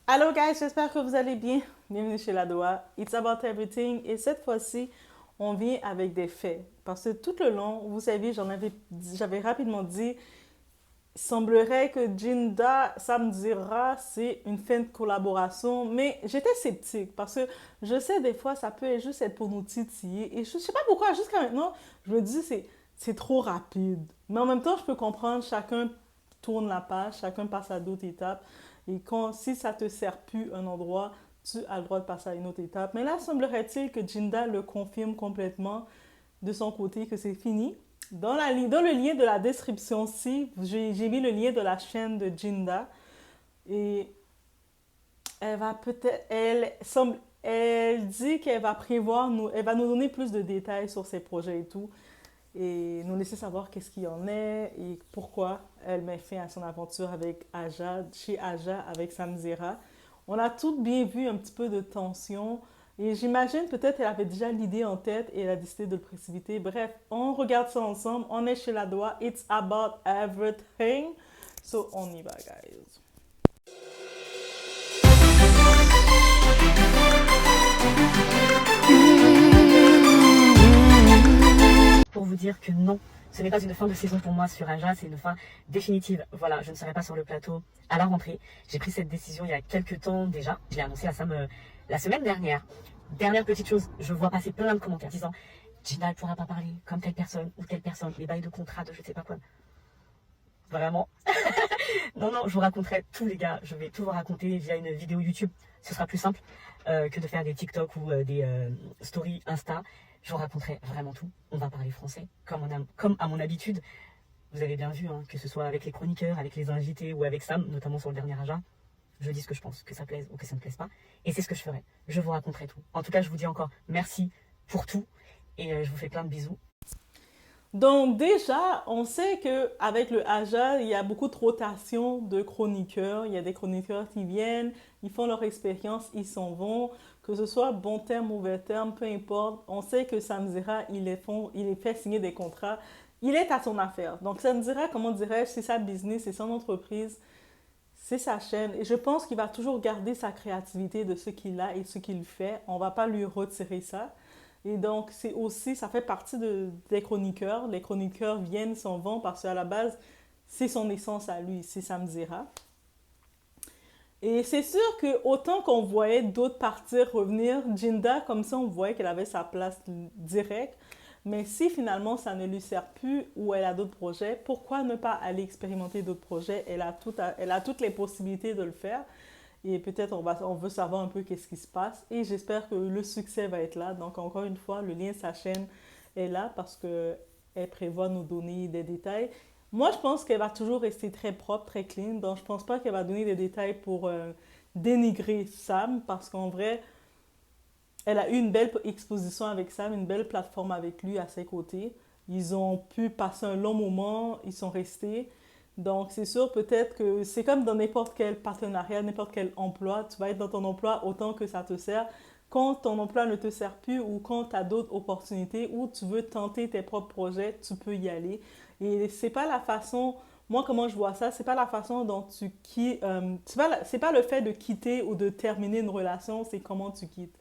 Hello guys, j'espère que vous allez bien. Bienvenue chez La Doua. It's about everything. Et cette fois-ci, on vient avec des faits. Parce que tout le long, vous savez, j'avais rapidement dit, il semblerait que Jinda Samdira, c'est une fin de collaboration. Mais j'étais sceptique parce que je sais des fois, ça peut juste être pour nous titiller. Et je sais pas pourquoi, jusqu'à maintenant, je me dis, c'est trop rapide. Mais en même temps, je peux comprendre, chacun tourne la page, chacun passe à d'autres étapes. Et si ça te sert plus un endroit, tu as le droit de passer à une autre étape. Mais là, semblerait-il que Jinda le confirme complètement de son côté que c'est fini. Dans le lien de la description-ci, j'ai mis le lien de la chaîne de Jinda. Et elle dit qu'elle va elle va nous donner plus de détails sur ses projets et tout et nous laisser savoir qu'est-ce qu'il y en est et pourquoi elle met fin à son aventure avec Aja, chez Aja avec Samzera. On a toutes bien vu un petit peu de tension et j'imagine peut-être elle avait déjà l'idée en tête et elle a décidé de le précipiter. Bref, on regarde ça ensemble. On est chez la Doua. It's about everything. So on y va, guys. Pour vous dire que non, ce n'est pas une fin de saison pour moi sur Aja, c'est une fin définitive. Voilà, je ne serai pas sur le plateau à la rentrée. J'ai pris cette décision il y a quelques temps déjà. Je l'ai annoncé à Sam la semaine dernière. Dernière petite chose, je vois passer plein de commentaires disant Gina ne pourra pas parler comme telle personne ou telle personne, les bails de contrat de je ne sais pas quoi. Vraiment. Non, non, je vous raconterai tous les gars. Je vais tout vous raconter via une vidéo YouTube. Ce sera plus simple que de faire des TikTok ou des stories Insta. Je vous raconterai vraiment tout. On va parler français, comme à mon habitude. Vous avez bien vu, hein, que ce soit avec les chroniqueurs, avec les invités ou avec Sam, notamment sur le dernier Aja. Je dis ce que je pense, que ça plaise ou que ça ne plaise pas. Et c'est ce que je ferai. Je vous raconterai tout. En tout cas, je vous dis encore merci pour tout. Et je vous fais plein de bisous. Donc déjà, on sait que avec le Aja, il y a beaucoup de rotation de chroniqueurs. Il y a des chroniqueurs qui viennent, ils font leur expérience, ils s'en vont. Que ce soit bon terme, mauvais terme, peu importe. On sait que Samzira, il est fait signer des contrats. Il est à son affaire. Donc Samzira, comment dirais-je, c'est sa business, c'est son entreprise, c'est sa chaîne. Et je pense qu'il va toujours garder sa créativité de ce qu'il a et ce qu'il fait. On va pas lui retirer ça. Et donc, ça fait partie des chroniqueurs. Les chroniqueurs viennent, s'en vont parce qu'à la base, c'est son essence à lui, c'est Samzera. Et c'est sûr que autant qu'on voyait d'autres partir revenir, Jinda, comme ça, on voyait qu'elle avait sa place directe. Mais si finalement ça ne lui sert plus ou elle a d'autres projets, pourquoi ne pas aller expérimenter d'autres projets? Elle a toutes les possibilités de le faire. Et peut-être on veut savoir un peu qu'est-ce qui se passe. Et j'espère que le succès va être là. Donc encore une fois, le lien de sa chaîne est là parce qu'elle prévoit nous donner des détails. Moi, je pense qu'elle va toujours rester très propre, très clean. Donc je ne pense pas qu'elle va donner des détails pour dénigrer Sam parce qu'en vrai, elle a eu une belle exposition avec Sam, une belle plateforme avec lui à ses côtés. Ils ont pu passer un long moment, ils sont restés. Donc, c'est sûr, peut-être que c'est comme dans n'importe quel partenariat, n'importe quel emploi. Tu vas être dans ton emploi autant que ça te sert. Quand ton emploi ne te sert plus ou quand tu as d'autres opportunités ou tu veux tenter tes propres projets, tu peux y aller. Et c'est pas la façon, moi, comment je vois ça, c'est pas la façon dont tu quittes, c'est pas le fait de quitter ou de terminer une relation, c'est comment tu quittes.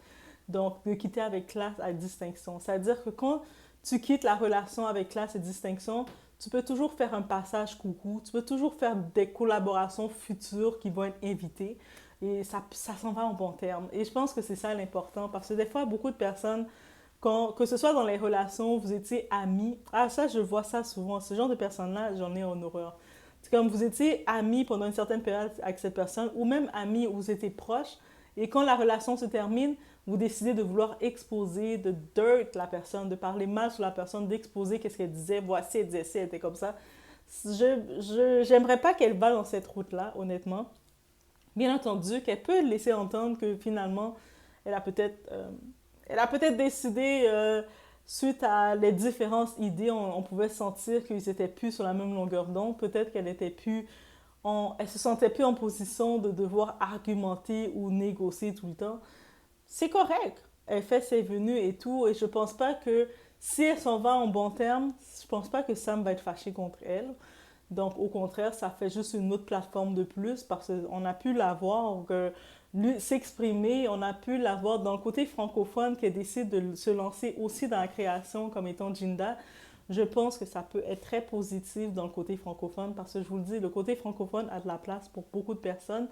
Donc, de quitter avec classe à distinction. C'est-à-dire que quand tu quittes la relation avec classe et distinction, tu peux toujours faire un passage coucou, tu peux toujours faire des collaborations futures qui vont être invitées et ça s'en va en bon terme. Et je pense que c'est ça l'important parce que des fois, beaucoup de personnes, que ce soit dans les relations, vous étiez amis, ah ça, je vois ça souvent, ce genre de personnes-là, j'en ai en horreur. C'est comme vous étiez amis pendant une certaine période avec cette personne ou même amis où vous étiez proches et quand la relation se termine, vous décidez de vouloir exposer, de dirt la personne, de parler mal sur la personne, d'exposer qu'est-ce qu'elle disait, voici, elle disait ci, elle était comme ça. J'aimerais pas qu'elle va dans cette route-là, honnêtement. Bien entendu, qu'elle peut laisser entendre que finalement, elle a peut-être elle a peut-être décidé, suite à les différentes idées, on pouvait sentir qu'ils étaient plus sur la même longueur d'onde. Peut-être qu'elle était plus elle se sentait plus en position de devoir argumenter ou négocier tout le temps. C'est correct. Elle fait ses venues et tout. Et je pense pas que si elle s'en va en bon terme, je pense pas que Sam va être fâché contre elle. Donc, au contraire, ça fait juste une autre plateforme de plus parce qu'on a pu la voir s'exprimer, on a pu la voir dans le côté francophone qui décide de se lancer aussi dans la création comme étant Jinda. Je pense que ça peut être très positif dans le côté francophone parce que je vous le dis, le côté francophone a de la place pour beaucoup de personnes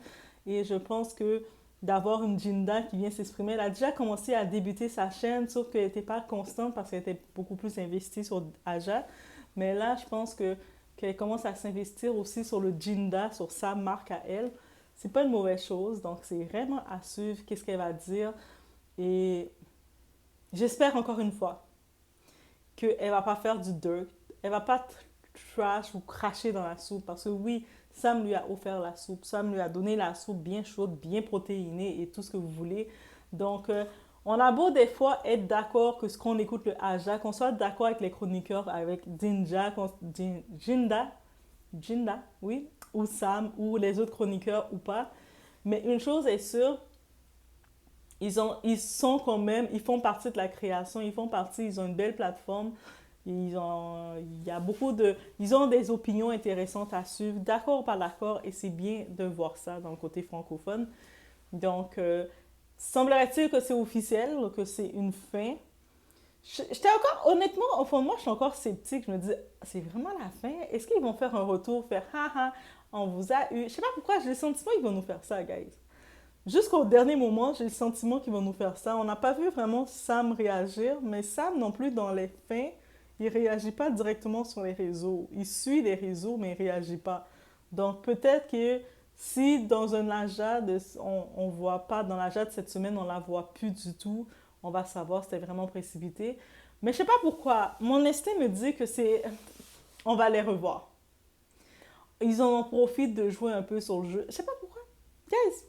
et je pense que d'avoir une Jinda qui vient s'exprimer, elle a déjà commencé à débuter sa chaîne, sauf qu'elle n'était pas constante parce qu'elle était beaucoup plus investie sur Aja. Mais là, je pense qu'elle commence à s'investir aussi sur le Jinda, sur sa marque à elle. C'est pas une mauvaise chose, donc c'est vraiment à suivre qu'est-ce qu'elle va dire. Et j'espère encore une fois qu'elle va pas faire du dirt, elle va pas trash ou cracher dans la soupe, parce que oui, Sam lui a offert la soupe, Sam lui a donné la soupe bien chaude, bien protéinée et tout ce que vous voulez. Donc, on a beau des fois être d'accord que ce qu'on écoute le Aja, qu'on soit d'accord avec les chroniqueurs, avec Jinda, oui, ou Sam, ou les autres chroniqueurs ou pas. Mais une chose est sûre, ils sont quand même, ils font partie de la création, ils ont une belle plateforme, il y a ils ont des opinions intéressantes à suivre, d'accord ou pas d'accord, et c'est bien de voir ça dans le côté francophone. Donc, semblerait-il que c'est officiel, que c'est une fin. J'étais encore, honnêtement, au fond de moi, je suis encore sceptique. Je me dis, c'est vraiment la fin? Est-ce qu'ils vont faire un retour, faire haha, on vous a eu? Je sais pas pourquoi, j'ai le sentiment qu'ils vont nous faire ça, guys. Jusqu'au dernier moment, j'ai le sentiment qu'ils vont nous faire ça. On n'a pas vu vraiment Sam réagir, mais Sam non plus, dans les fins, il réagit pas directement sur les réseaux. Il suit les réseaux, mais il réagit pas. Donc peut-être que si dans un Aja, on voit pas, dans l'Aja de cette semaine, on la voit plus du tout, on va savoir si c'était vraiment précipité. Mais je sais pas pourquoi, mon instinct me dit que on va les revoir. Ils en profitent de jouer un peu sur le jeu. Je sais pas pourquoi. Guys,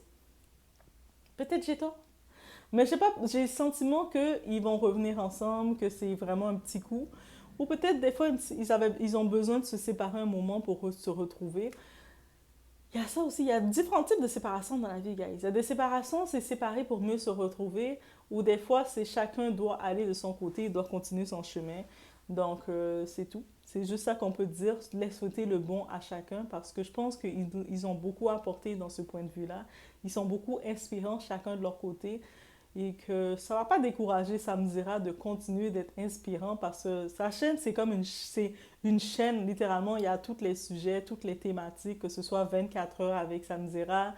peut-être j'ai tort. Mais je sais pas, j'ai le sentiment qu'ils vont revenir ensemble, que c'est vraiment un petit coup. Ou peut-être des fois, ils ont besoin de se séparer un moment pour se retrouver. Il y a ça aussi, il y a différents types de séparation dans la vie, guys. Il y a des séparations, c'est séparer pour mieux se retrouver, ou des fois, c'est chacun doit aller de son côté, il doit continuer son chemin. Donc, c'est tout. C'est juste ça qu'on peut dire. Laisse souhaiter le bon à chacun parce que je pense qu'ils ont beaucoup apporté dans ce point de vue-là. Ils sont beaucoup inspirants chacun de leur côté et que ça ne va pas décourager Sam Zera de continuer d'être inspirant parce que sa chaîne, c'est une chaîne, littéralement, il y a tous les sujets, toutes les thématiques, que ce soit 24 heures avec Sam Zera,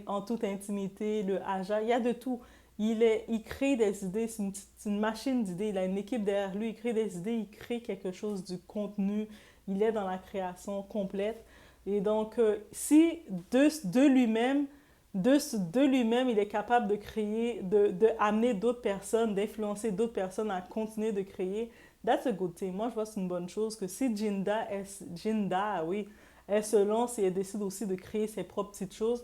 en toute intimité, le Aja, il y a de tout. Il crée des idées, c'est une machine d'idées, il a une équipe derrière lui, il crée des idées, il crée quelque chose, du contenu, il est dans la création complète. Et donc, si de lui-même, de lui-même, il est capable de créer, de amener d'autres personnes, d'influencer d'autres personnes à continuer de créer, that's a good thing. Moi, je vois que c'est une bonne chose que si Jinda, oui, elle se lance et elle décide aussi de créer ses propres petites choses,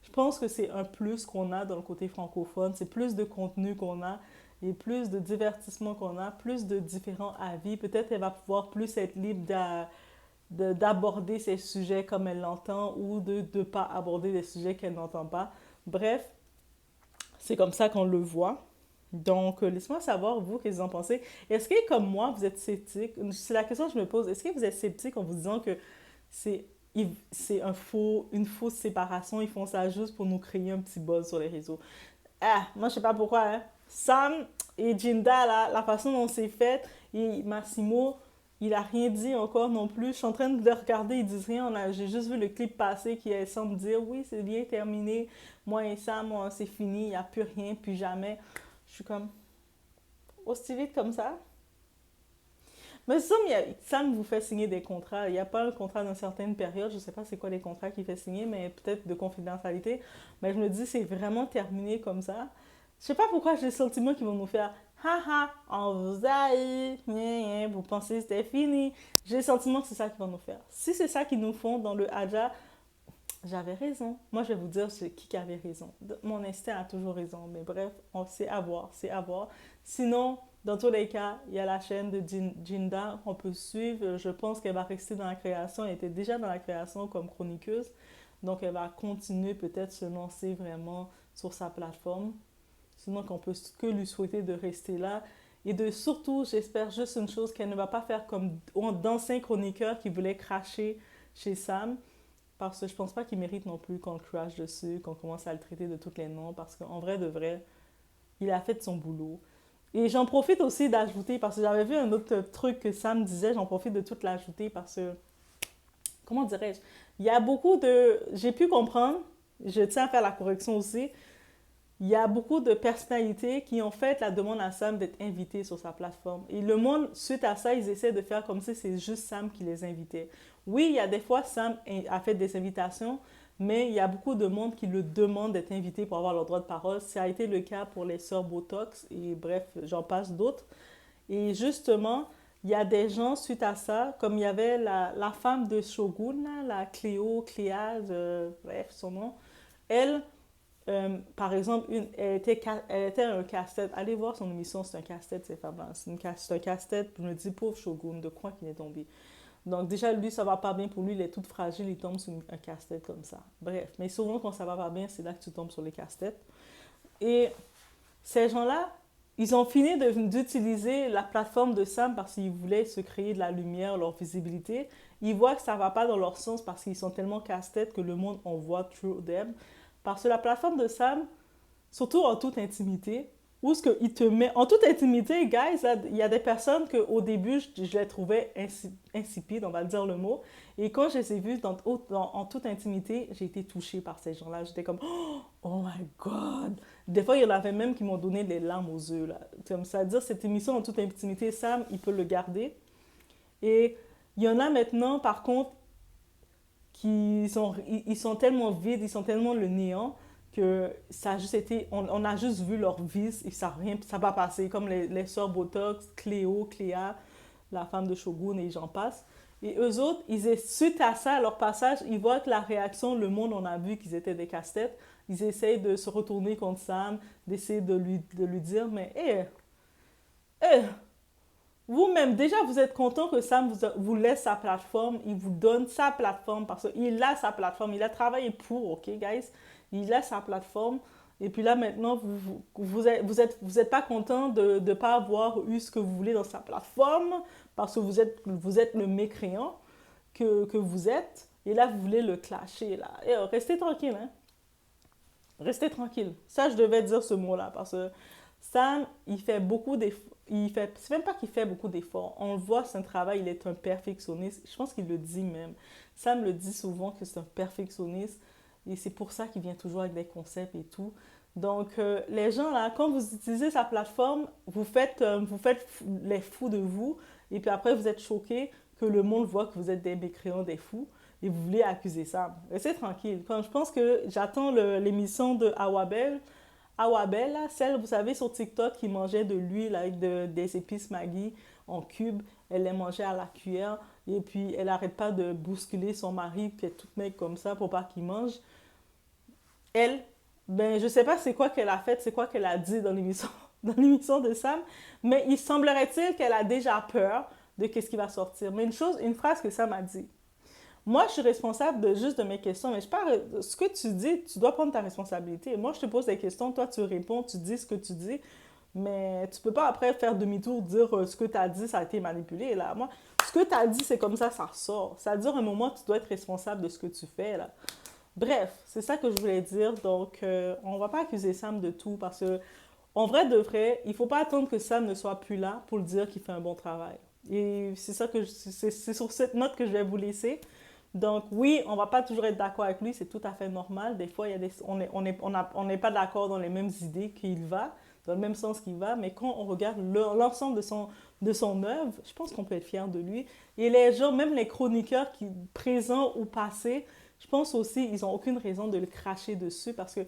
je pense que c'est un plus qu'on a dans le côté francophone. C'est plus de contenu qu'on a et plus de divertissement qu'on a, plus de différents avis. Peut-être elle va pouvoir plus être libre d'aborder ces sujets comme elle l'entend ou de ne pas aborder des sujets qu'elle n'entend pas. Bref, c'est comme ça qu'on le voit. Donc, laissez-moi savoir, vous, qu'est-ce que vous en pensez. Est-ce que, comme moi, vous êtes sceptique? C'est la question que je me pose. Est-ce que vous êtes sceptique en vous disant que c'est une fausse séparation, ils font ça juste pour nous créer un petit buzz sur les réseaux? Ah, moi, je sais pas pourquoi, hein. Sam et Jinda, là, la façon dont c'est fait, et Massimo, il a rien dit encore non plus. Je suis en train de le regarder, ils disent rien. J'ai juste vu le clip passer qui semble dire oui, c'est bien terminé. Moi et Sam, c'est fini, il n'y a plus rien, plus jamais. Je suis comme aussi vite comme ça. Mais Sam vous fait signer des contrats. Il n'y a pas un contrat d'une certaine période. Je ne sais pas c'est quoi les contrats qu'il fait signer, mais peut-être de confidentialité. Mais je me dis, c'est vraiment terminé comme ça. Je sais pas pourquoi j'ai le sentiment qu'ils vont nous faire haha, on vous a eu, vous pensez que c'était fini. J'ai le sentiment que c'est ça qu'ils vont nous faire. Si c'est ça qu'ils nous font dans le Aja, j'avais raison. Moi, je vais vous dire c'est qui avait raison. Mon instinct a toujours raison. Mais bref, c'est à voir, c'est à voir. Sinon, dans tous les cas, il y a la chaîne de Jinda qu'on peut suivre. Je pense qu'elle va rester dans la création. Elle était déjà dans la création comme chroniqueuse. Donc, elle va continuer peut-être se lancer vraiment sur sa plateforme. Sinon, qu'on peut que lui souhaiter de rester là. Et de surtout, j'espère juste une chose, qu'elle ne va pas faire comme d'anciens chroniqueurs qui voulaient cracher chez Sam, parce que je pense pas qu'il mérite non plus qu'on le crash dessus, qu'on commence à le traiter de tous les noms, parce qu'en vrai de vrai, il a fait son boulot. Et j'en profite aussi d'ajouter, parce que j'avais vu un autre truc que Sam disait, j'en profite de tout l'ajouter, parce que, comment dirais-je, il y a beaucoup de... J'ai pu comprendre, je tiens à faire la correction aussi, il y a beaucoup de personnalités qui ont fait la demande à Sam d'être invité sur sa plateforme. Et le monde, suite à ça, ils essaient de faire comme si c'est juste Sam qui les invitait. Oui, il y a des fois, Sam a fait des invitations, mais il y a beaucoup de monde qui le demande d'être invité pour avoir leur droit de parole. Ça a été le cas pour les sœurs Botox et bref, j'en passe d'autres. Et justement, il y a des gens, suite à ça, comme il y avait la femme de Shogun, là, la Cléa, bref, son nom, elle, par exemple, elle était un casse-tête. Allez voir son émission, c'est un casse-tête, ces femmes-là. C'est un casse-tête. Je me dis, pauvre Shogun, de quoi qu'il est tombé. Donc, déjà, lui, ça va pas bien pour lui. Il est tout fragile, il tombe sur un casse-tête comme ça. Bref, mais souvent, quand ça va pas bien, c'est là que tu tombes sur les casse-têtes. Et ces gens-là, ils ont fini d'utiliser la plateforme de Sam parce qu'ils voulaient se créer de la lumière, leur visibilité. Ils voient que ça ne va pas dans leur sens parce qu'ils sont tellement casse-tête que le monde en voit through them. Parce que la plateforme de Sam, surtout en toute intimité, où ce qu'il te met... En toute intimité, guys, il y a des personnes qu'au début, je les trouvais insipides, on va dire le mot. Et quand je les ai vues en toute intimité, j'ai été touchée par ces gens-là. J'étais comme, oh my God! Des fois, il y en avait même qui m'ont donné les larmes aux yeux. Là. Comme ça, dire cette émission en toute intimité, Sam, il peut le garder. Et il y en a maintenant, par contre, ils sont tellement vides, ils sont tellement le néant que ça a juste été, on a juste vu leur vice et ça n'a pas passé, comme les sœurs Botox, Cléa, la femme de Shogun et j'en passe. Et eux autres, suite à ça, à leur passage, ils voient que la réaction, le monde, on a vu qu'ils étaient des casse-têtes. Ils essayent de se retourner contre Sam, d'essayer de lui dire, mais vous-même, déjà, vous êtes content que Sam vous laisse sa plateforme, il vous donne sa plateforme parce qu'il a sa plateforme, il a travaillé pour, ok, guys? Il a sa plateforme. Et puis là, maintenant, vous êtes pas content de ne pas avoir eu ce que vous voulez dans sa plateforme parce que vous êtes le mécréant que vous êtes. Et là, vous voulez le clasher, là. Et restez tranquille, hein? Restez tranquille. Ça, je devais dire ce mot-là parce que Sam, il fait beaucoup d'efforts. C'est même pas qu'il fait beaucoup d'efforts. On le voit, c'est un travail, il est un perfectionniste. Je pense qu'il le dit même. Sam le dit souvent que c'est un perfectionniste. Et c'est pour ça qu'il vient toujours avec des concepts et tout. Donc, les gens, là, quand vous utilisez sa plateforme, vous faites les fous de vous. Et puis après, vous êtes choqués que le monde voit que vous êtes des mécréants, des fous. Et vous voulez accuser Sam. Restez tranquille. Quand je pense que j'attends l'émission de Awabel. Awabel, là, celle, vous savez, sur TikTok, qui mangeait de l'huile avec des épices Maggi en cubes. Elle les mangeait à la cuillère. Et puis, elle n'arrête pas de bousculer son mari, puis elle est toute mec comme ça pour pas qu'il mange. Elle, ben, je sais pas c'est quoi qu'elle a fait, c'est quoi qu'elle a dit dans l'émission, dans l'émission de Sam, mais il semblerait-il qu'elle a déjà peur de qu'est-ce qui va sortir. Mais une phrase que Sam a dit. Moi, je suis responsable juste de mes questions, mais je parle, ce que tu dis, tu dois prendre ta responsabilité. Moi, je te pose des questions, toi, tu réponds, tu dis ce que tu dis, mais tu peux pas après faire demi-tour, dire ce que tu as dit, ça a été manipulé. Là. Moi, ce que tu as dit, c'est comme ça ressort. Ça veut dire à un moment, tu dois être responsable de ce que tu fais, là. Bref, c'est ça que je voulais dire. Donc, on va pas accuser Sam de tout parce que, en vrai de vrai, il faut pas attendre que Sam ne soit plus là pour le dire qu'il fait un bon travail. Et c'est ça c'est sur cette note que je vais vous laisser. Donc, oui, on va pas toujours être d'accord avec lui, c'est tout à fait normal. Des fois, on n'est pas d'accord dans les mêmes idées qu'il va, dans le même sens qu'il va, mais quand on regarde l'ensemble de son œuvre, je pense qu'on peut être fier de lui. Et les gens, même les chroniqueurs présents ou passés, je pense aussi ils n'ont aucune raison de le cracher dessus parce que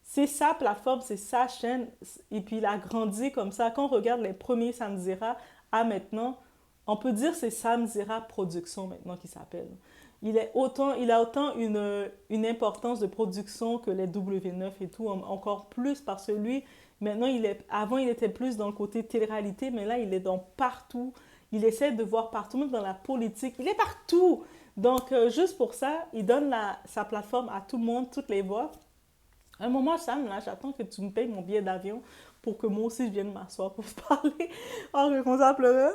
c'est sa plateforme, c'est sa chaîne, et puis il a grandi comme ça. Quand on regarde les premiers Samzira à maintenant, on peut dire que c'est Samzira Production maintenant qui s'appelle. Il a autant une importance de production que les W9 et tout, encore plus parce que lui, maintenant, avant, il était plus dans le côté télé-réalité, mais là, il est dans partout. Il essaie de voir partout, même dans la politique. Il est partout. Donc, juste pour ça, il donne sa plateforme à tout le monde, toutes les voix. À un moment, Sam, là, j'attends que tu me payes mon billet d'avion pour que moi aussi, je vienne m'asseoir pour te parler. Oh, je commence à pleurer.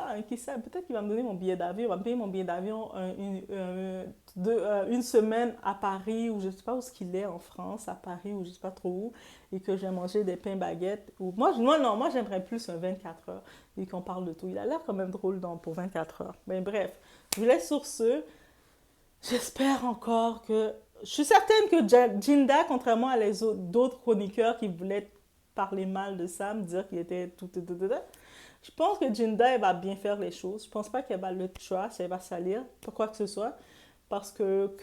Ah, qui sait, peut-être qu'il va me donner mon billet d'avion, il va me payer mon billet d'avion une semaine à Paris, ou je ne sais pas où ce qu'il est en France, à Paris, ou je ne sais pas trop où, et que j'ai mangé des pains baguettes. Ou... non, moi j'aimerais plus un 24 heures, et qu'on parle de tout. Il a l'air quand même drôle pour 24 heures. Mais bref, je vous laisse sur ce. J'espère encore que... Je suis certaine que Jinda, contrairement à d'autres chroniqueurs qui voulaient parler mal de Sam, dire qu'il était tout. Je pense que Jinda, elle va bien faire les choses. Je pense pas qu'elle va le trash, elle va salir, pour quoi que ce soit. Parce que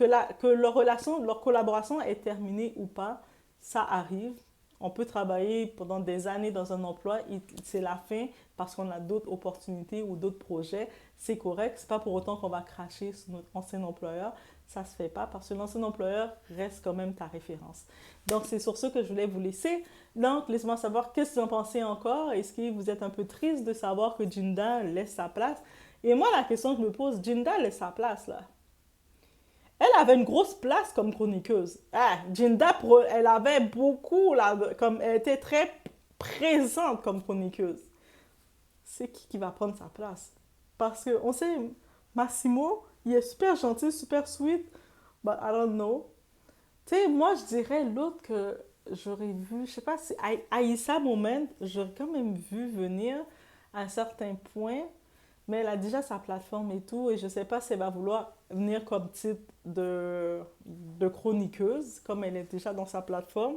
leur collaboration est terminée ou pas, ça arrive. On peut travailler pendant des années dans un emploi, c'est la fin parce qu'on a d'autres opportunités ou d'autres projets. C'est correct, c'est pas pour autant qu'on va cracher sur notre ancien employeur. Ça se fait pas parce que l'ancien employeur reste quand même ta référence. Donc, c'est sur ce que je voulais vous laisser. Donc, laissez-moi savoir qu'est-ce que vous en pensez encore. Est-ce que vous êtes un peu triste de savoir que Jinda laisse sa place? Et moi, la question que je me pose, Jinda laisse sa place, là. Elle avait une grosse place comme chroniqueuse. Ah, Jinda, elle avait beaucoup, là, comme elle était très présente comme chroniqueuse. C'est qui va prendre sa place? Parce que on sait, Massimo, il est super gentil, super sweet, but I don't know. Tu sais, moi, je dirais l'autre que j'aurais vu, je sais pas si Aïssa Moment, j'aurais quand même vu venir à un certain point, mais elle a déjà sa plateforme et tout, et je sais pas si elle va vouloir venir comme titre de chroniqueuse, comme elle est déjà dans sa plateforme.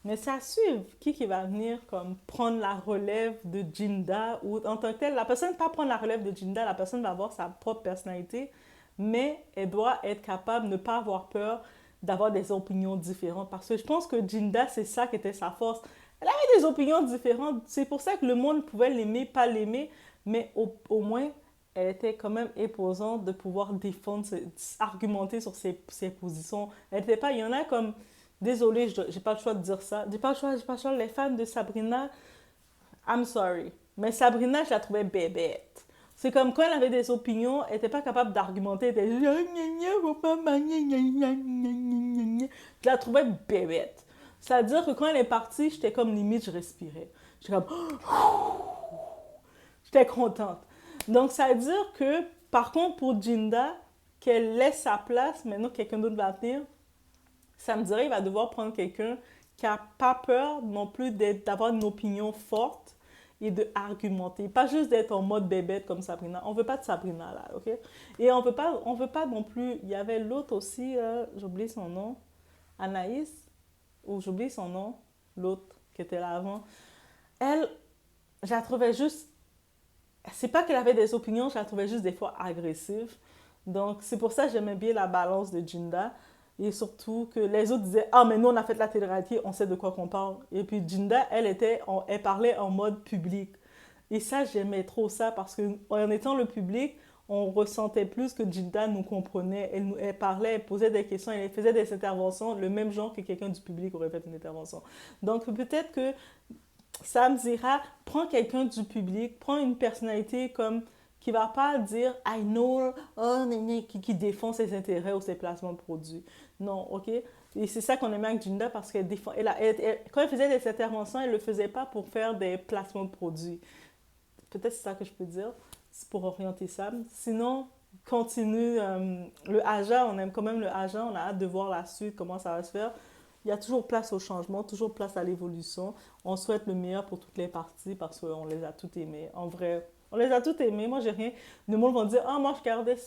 Mais c'est à suivre qui va venir comme prendre la relève de Jinda ou en tant que telle. La personne ne va pas prendre la relève de Jinda, la personne va avoir sa propre personnalité, mais elle doit être capable de ne pas avoir peur d'avoir des opinions différentes. Parce que je pense que Jinda, c'est ça qui était sa force. Elle avait des opinions différentes. C'est pour ça que le monde pouvait l'aimer, pas l'aimer, mais au moins, elle était quand même imposante de pouvoir défendre, argumenter sur ses positions. Elle n'était pas, il y en a comme désolée, j'ai pas le choix de dire ça. J'ai pas le choix. Les fans de Sabrina, I'm sorry. Mais Sabrina, je la trouvais bébête. C'est comme quand elle avait des opinions, elle n'était pas capable d'argumenter. Elle était... Je la trouvais bébête. C'est-à-dire que quand elle est partie, j'étais comme limite, je respirais. J'étais comme... J'étais contente. Donc, ça veut dire que, par contre, pour Jinda, qu'elle laisse sa place, maintenant quelqu'un d'autre va venir, ça me dirait qu'il va devoir prendre quelqu'un qui n'a pas peur non plus d'avoir une opinion forte et d'argumenter. Pas juste d'être en mode bébête comme Sabrina. On ne veut pas de Sabrina là, ok? Et on veut pas non plus... Il y avait l'autre aussi, j'oublie son nom, Anaïs, ou j'oublie son nom, l'autre qui était là avant. Elle, je la trouvais juste... C'est pas qu'elle avait des opinions, je la trouvais juste des fois agressive. Donc, c'est pour ça que j'aimais bien la balance de Jinda. Et surtout que les autres disaient ah mais nous on a fait la télé-réalité, on sait de quoi qu'on parle. Et puis Jinda, elle parlait en mode public. Et ça j'aimais trop ça parce que en étant le public, on ressentait plus que Jinda nous comprenait. Elle parlait, elle posait des questions, elle faisait des interventions, le même genre que quelqu'un du public aurait fait une intervention. Donc peut-être que Sam dira prends quelqu'un du public, prends une personnalité comme qui va pas dire I know oh, qui défend ses intérêts ou ses placements de produits. Non, ok? Et c'est ça qu'on aimait avec Jinda parce qu'elle défend. Quand elle faisait des interventions, elle ne le faisait pas pour faire des placements de produits. Peut-être c'est ça que je peux dire. C'est pour orienter Sam. Sinon, continue. Le Aja, on aime quand même le Aja. On a hâte de voir la suite, comment ça va se faire. Il y a toujours place au changement, toujours place à l'évolution. On souhaite le meilleur pour toutes les parties parce qu'on les a toutes aimées. En vrai, on les a toutes aimées. Moi, j'ai rien. Le monde va dire, ah, moi, je gardais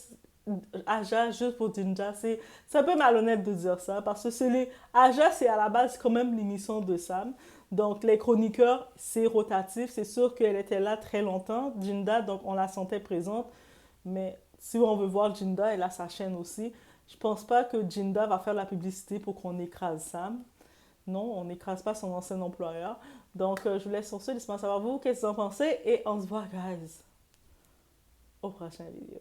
Aja juste pour Jinja. C'est un peu malhonnête de dire ça parce que Aja, c'est à la base quand même l'émission de Sam. Donc, les chroniqueurs, c'est rotatif. C'est sûr qu'elle était là très longtemps, Jinda, donc on la sentait présente. Mais si on veut voir Jinda, elle a sa chaîne aussi. Je pense pas que Jinda va faire la publicité pour qu'on écrase Sam. Non, on n'écrase pas son ancien employeur. Donc, je vous laisse sur ce. Laissez-moi savoir vous, qu'est-ce que vous en pensez. Et on se voit, guys, au prochain vidéo.